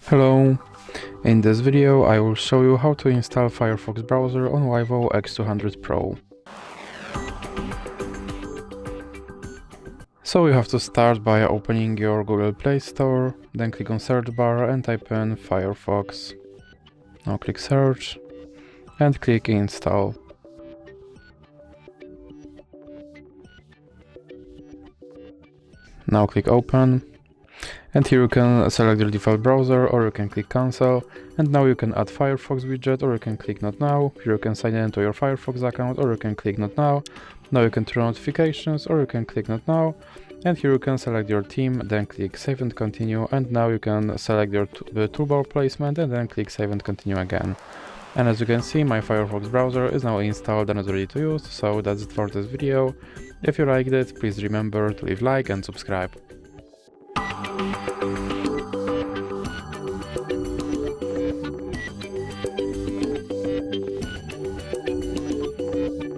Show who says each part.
Speaker 1: Hello! In this video I will show you how to install Firefox browser on Vivo X200 Pro. So you have to start by opening your Google Play Store, then click on search bar and type in Firefox. Now click search and click install. Now click open. And here you can select your default browser, or you can click cancel, and now you can add Firefox widget, or you can click not now. Here you can sign in to your Firefox account, or you can click not now. Now you can turn on notifications, or you can click not now. And here you can select your theme, then click save and continue, and now you can select your toolbar placement and then click save and continue again. And as you can see, my Firefox browser is now installed and is ready to use, so that's it for this video. If you liked it, please remember to leave a like and subscribe.